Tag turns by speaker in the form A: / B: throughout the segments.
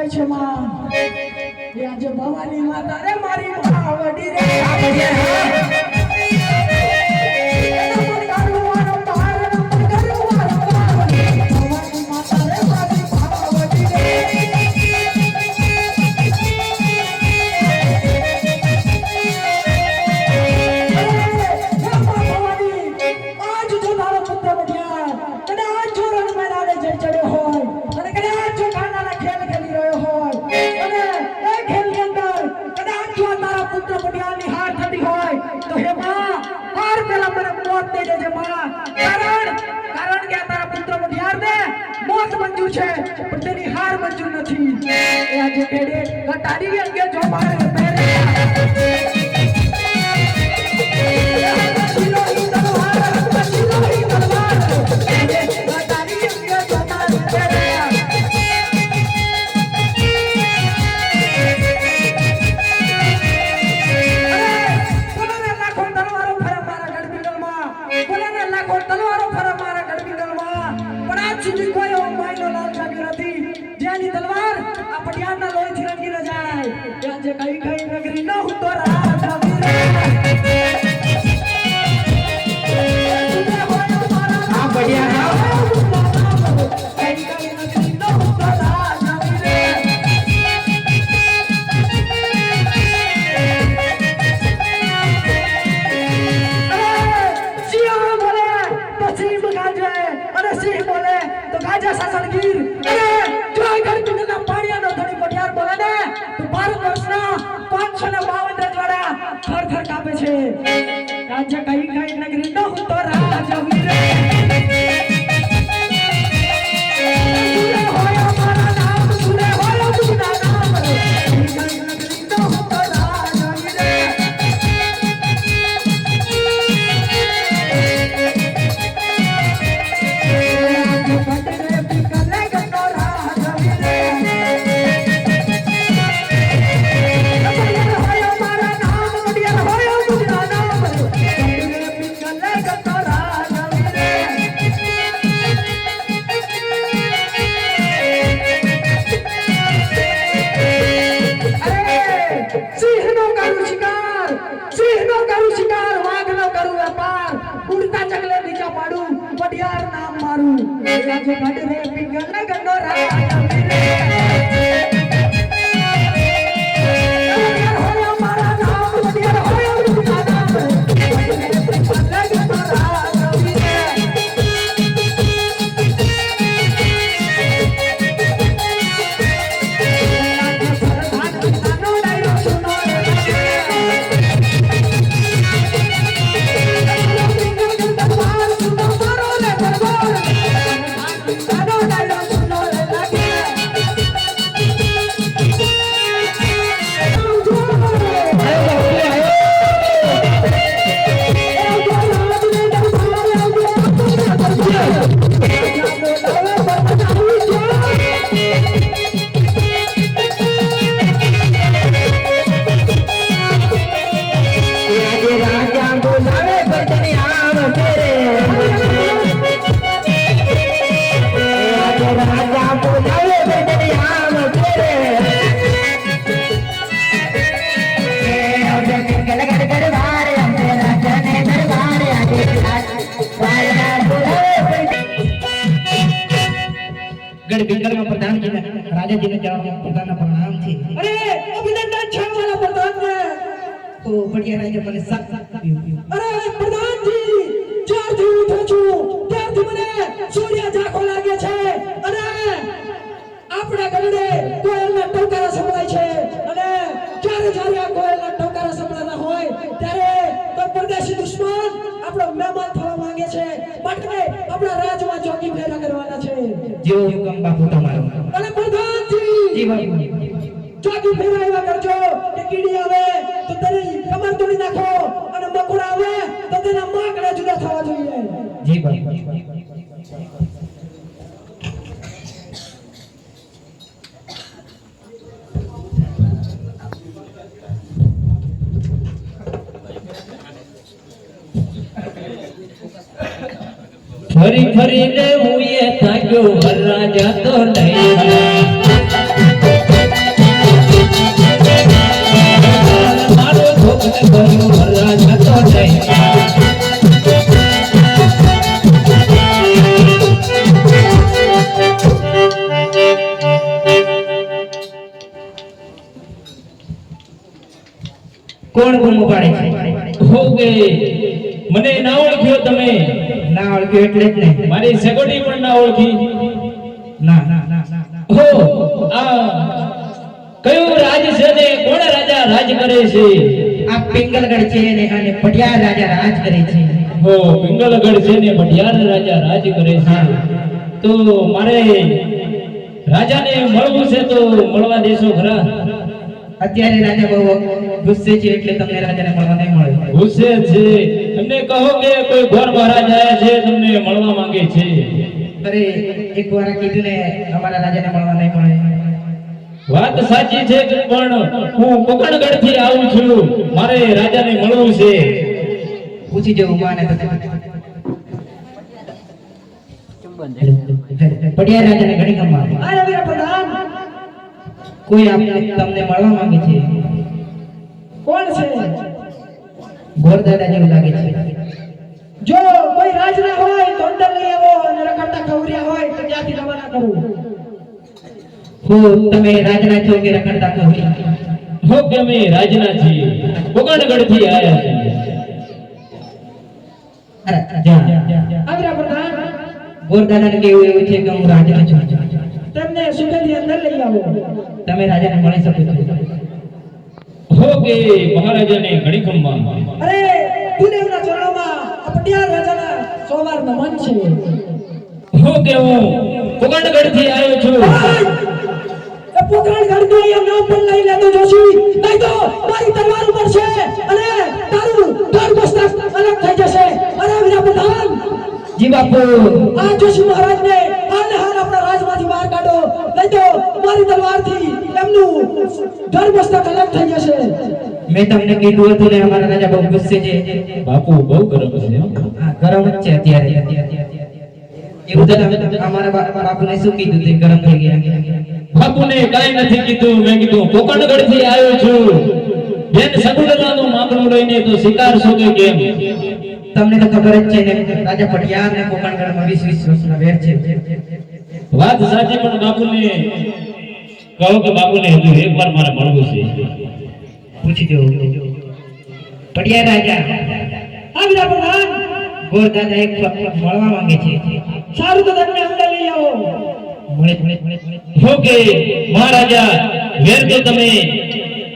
A: જાય છે માં એ આજે ભવાની માતા રે મારી ભાવડી રે આવજે हार मंजूर नहीं आज केड़े गटारी अंगे जो मारे मेरे कई कई नगरी न हो तो राजा हाँ बढ़िया कई कई नगरी न हो तो राजा सिंह बोले तो सिंह गाजे अरे सिंह बोले तो गाजा सासनगीर अरे जो घर पिंगला पाड़िया नो थोड़ी पटियार बोले ने तो भारत वर्षना 552 रजवाड़ा थर थर कापे छे राजा कई कई नगरी न हो तो राजा वीर सुने होया मारा नाम सुने होया तुझा नाम कई कई नगरी न हो तो राजा वीर राजे गड रे पिंगल गंडो राजा होया मारा नाम बढ़िया होया तुझा नाम
B: बिंगल में प्रधान जी ने राजा जी ने जवाब प्रधान का प्रणाम थी
A: अरे अभिनंदन छा वाला प्रधान ने
B: तो बढ़िया राजा मने सक
A: अरे प्रधान जी चार दी उठो छु चार दी मने सूर्य जाखो लागे छे अरे आपड़ा गलडे कोयलना टोकारा સંભળાય છે અને ચારે ચારે કોયલના ટોકારા સંભળાતા હોય ત્યારે તો પરદેશી દુશ્મન આપણો મહેમાન થવા માંગે છે માટે આપણા રાજમાં ચોકી ફેરા કરવાના છે
B: जो हुकम बापू તમારો
A: અને પ્રધાનજી
B: જી બાપુ
A: ચોકી ફેરા એવા કરજો કે કીડી આવે તો તેની કમર તોડી નાખો અને મકોડા આવે તો તેના માકડા જુદા થવા જોઈએ
B: જી બાપુ
C: फरी फरी ने हुए था जो राजा तो नहीं
B: ભર્યું ભરવા જતો જાય કોણ બૂમો પાડે છે
C: હો કે મને ના ઓળખ્યો તમે?
B: ના ઓળખ્યો એટલે જ નહીં.
C: મારી સગોડી પણ ના ઓળખી?
B: ના ના ના ના
C: હો આ કયું રાજ છે ને કોણ રાજા રાજ કરે છે?
B: આ પિંગલગઢ છે ને અને પટિયાર રાજા રાજ કરે છે.
C: હો પિંગલગઢ છે ને પટિયાર રાજા રાજ કરે છે. તો મારે રાજાને મળવું છે તો મળવા દેશો ખરા?
B: અત્યારે રાજા બહુ ગુસ્સે છે એટલે તમને રાજાને મળવા નહીં મળે.
C: ગુસ્સે છે? એમને કહો કે કોઈ ઘોર મહારાજ આયા છે તમને મળવા માંગે છે.
B: અરે એકવાર કીધું ને અમારા રાજાને મળવા નહીં મળે.
C: વાત સાચી છે પણ હું કોકણગઢ થી આવું છું, મારે રાજાને મળવું છે.
B: પૂછી જવું માને તો પટિયાર રાજાને ઘણી ગમવા
A: અરે વીરા પ્રધાન,
B: કોઈ તમને મળવા માંગે છે.
A: કોણ છે?
B: ગોરદાદા જેવું લાગે છે.
A: જો કોઈ રાજના હોય તો અંદર લઈ આવો અને રખડતા ખવરિયા હોય તો ત્યાંથી રવાના કરું.
B: હું તમે રાજના છો કે રખડતા ખવરિયા?
C: હો કે અમે રાજના છીએ, કોકણગઢ થી આયા છીએ.
B: અરે જા
A: આ વીરા પ્રધાન,
B: ગોરદાદાને કેવું એવું છે કે હું રાજનો છું.
A: તેમને સુગંધી અંદર લઈ આવો.
B: તમે રાજાને મળી શકો છો.
C: હો કે મહારાજાને ઘણી ખમ્મા.
A: અરે તુદેવના ચરણોમાં આ પટિયાર રાજાના સોવાર નમન છે.
C: હો કે હું કોકણગઢ થી આવ્યો છું.
A: એ પોકરણગઢ નું અહીંયા નામ પણ લઈ લેતો જોશી, નહીં તો મારી તલવાર ઉપર છે અને તારું ધડ મસ્તક અલગ થઈ જશે. અરે વીરા પ્રધાન,
B: જી બાપુ,
A: આ જોશી મહારાજને હાલને હાલ આપણા રાજમાંથી બહાર કાઢો, નહીં તો મારી તલવારથી એમનું ધડ મસ્તક અલગ થઈ જશે.
B: મેં તમને કીધું હતું ને અમારા રાજા બહુ ગુસ્સે છે.
C: બાપુ બહુ ગરમ છે હો.
B: હા, ગરમ જ છે અત્યારે. એવું તો અમારા બાપુને શું કીધું તે ગરમ થઈ ગયા?
C: બાપુને કાઈ નથી કીધું, મેં કીધું કોકણગઢ થી આવ્યો છું, બેન સગુડલાનું માંગણું લઈને તો શિકાર છો કે કેમ?
B: તમને તો ખબર જ છે ને રાજા પટિયાર ને કોકણગઢમાં 20 વર્ષના વેર છે.
C: વાત સાચી પણ બાપુને કહો કે બાપુને હજુ એકવાર મારે મળવું છે.
B: પૂછી દો પટિયાર રાજા.
A: આ વીરા પ્રધાન,
B: ગોરદાદા એક વખત મળવા માંગે છે.
A: સારું તો તેમને અંદર લઈ આવો.
B: મળે.
C: હો કે મહારાજા, વેર તો તમે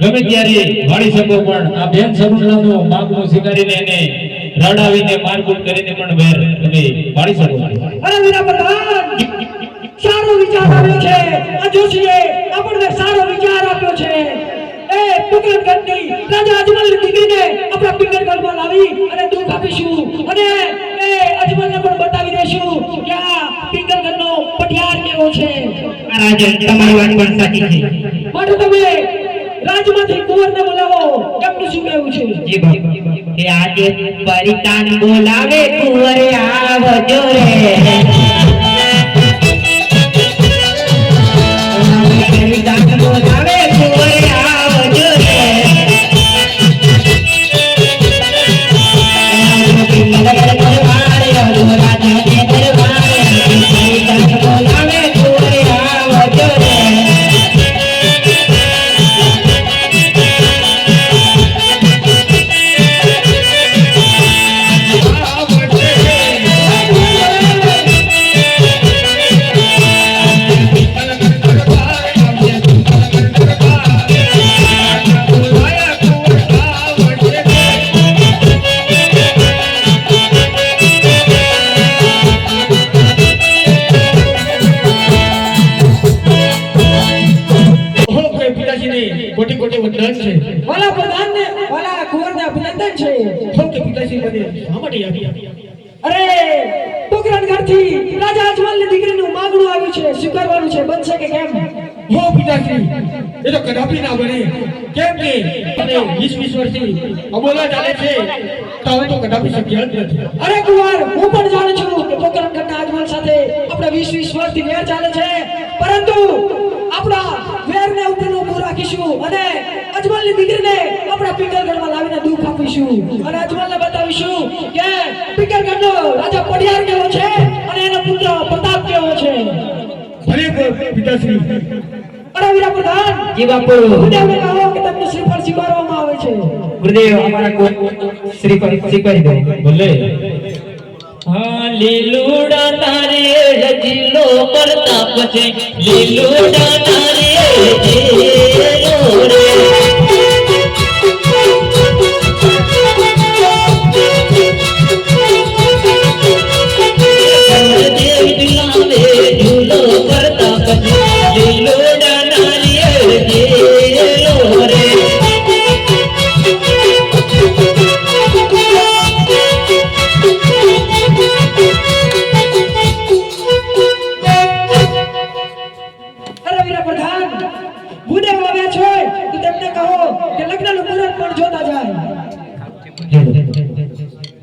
C: ગમે ત્યારે વાળી શકો પણ આ બેન સગુડલાનું માંગણું સ્વીકારીને એને રડાવીને મારકૂટ કરીને પણ વેર તમે વાળી શકો છો.
A: અરે વીરા પ્રધાન, સારો વિચાર આવ્યો છે. આ જોશીએ આપણને સારો વિચાર આપ્યો છે. એ પિંગલગઢની રાજા અજમલની દીકરીને આપણા પિંગલગઢમાં લાવી અને દુઃખ આપીશું અને એ અજમલને પણ બતાવી દેશું કે આ પિંગલગઢનો પટિયાર કેવો છે.
B: આ રાજા તમારી વાત પણ સાચી છે.
A: માટે તમે રાજમાંથી કુંવરને બોલાવો. એમનું શું કહેવું છે?
B: જી બાપુ, કે આજે પરિતાન બોલાવે કુંવરે આવજો રે. પરિતાન બોલાવે કુંવરે આવજો રે. પિંગલગઢ દરબારે આવજો રાજાને દરબારે. પરિતાન બોલાવે કુંવરે આવજો રે.
C: કોટી કોટી વંદન છે.
A: વાલા પ્રધાનને વાલા કુંવરને અભિનંદન છે.
C: હો કે પિતાશ્રી મને શા માટે યાદ
A: અરે પોકરણગઢથી રાજા અજમલની દીકરીનું માંગણું આવ્યું છે, સ્વીકારવાનું છે. બનશે કે કેમ?
C: હો પિતાશ્રી, એ તો કદાપી ના બને. કેમ કે મને 20 વર્ષથી અબોલા ચાલે છે તો હવે તો કદાપી શક્ય જ નથી.
A: અરે કુંવર, હું પણ જાણું છું કે પોકરણગઢના અજમલ સાથે આપણે 20 વર્ષથી વેર ચાલે છે, પરંતુ આપણા વેરને ઉપરનું ઊભું રાખીશું અને અજમલની દીકરીને આપણા પિંગલગઢમાં લાવીને દુઃખ આપીશું અને અજમલને બતાવીશું કે પિંગલગઢનો રાજા પડિયાર કેવો છે અને એનો પુત્ર પ્રતાપ કેવો છે.
D: ભલે પિતાશ્રી.
A: અરે વીરા પ્રધાન,
B: જી બાપુ.
A: ગુરુદેવને કહો કે તમને શ્રીફળ સ્વીકારવામાં આવે છે.
B: ગુરુદેવ અમારા કોઈ શ્રીફળ સ્વીકારી દો.
C: ભલે. હા લીલુડા નારિયેળ જીલો પ્રતાપ છે, લીલુડા નારિયેળ જીલો રે. દેવ દિલાવે ઝૂલો પ્રતાપ છે, લીલુડા નારિયેળ જીલો રે.
A: અરે વીરા પ્રધાન, ગુરુદેવ આવ્યા છે તો તેમને કહો કે લગ્નનું મુહૂર્ત પણ જોતા જાય.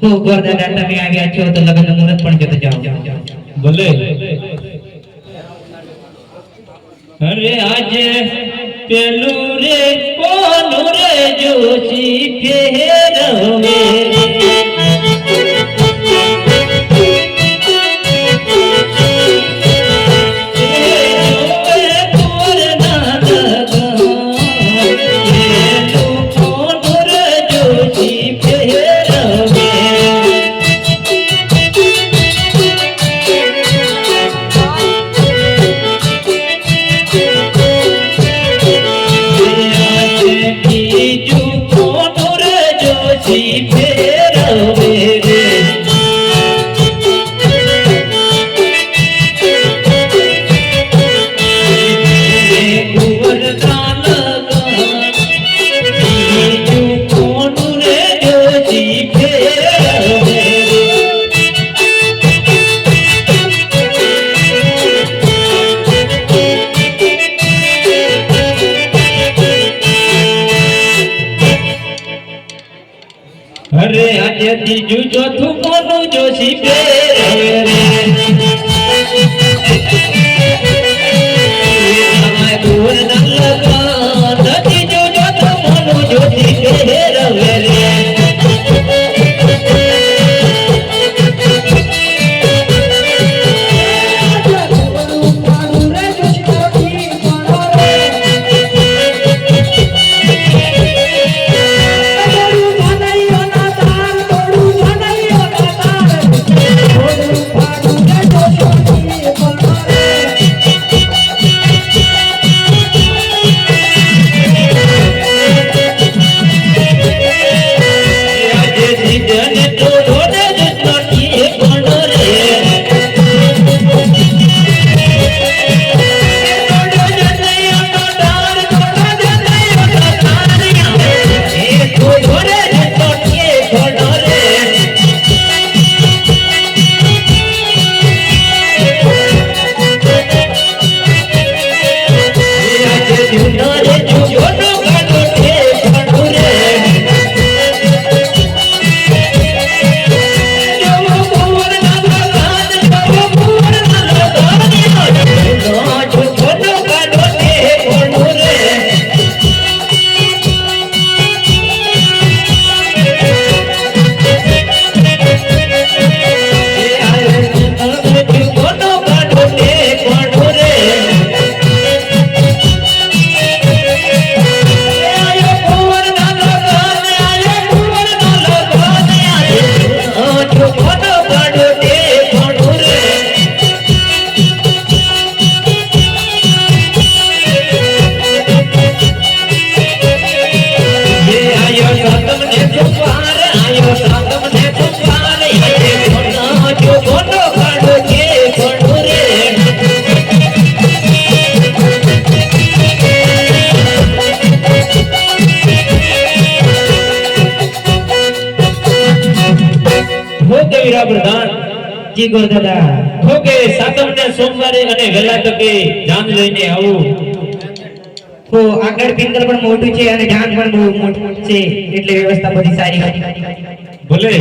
B: તો ગોરદાદા તમે આવ્યા છો તો લગ્નનું મુહૂર્ત પણ જોતા જાઓ.
C: ભલે. અરે આજે પેલું રે કોનું રે જોશી ફેરવે. અરે આજે ત્રીજું ચોથું કોનું જોશી ફેરવે રે. કુંવરના લગન ત્રીજું ચોથું કોનું જોશી ફેરવે રે. પ્રધાન
B: જી ગોરદાદા.
C: ઓકે સાતમ ને સોમવારે અને વહેલા તકે જાન લઈને આવું.
B: તો આગળ પિંગલ પણ મોટું છે અને જાન પણ બહુ મોટું છે એટલે વ્યવસ્થા બધી સારી.
C: ભલે.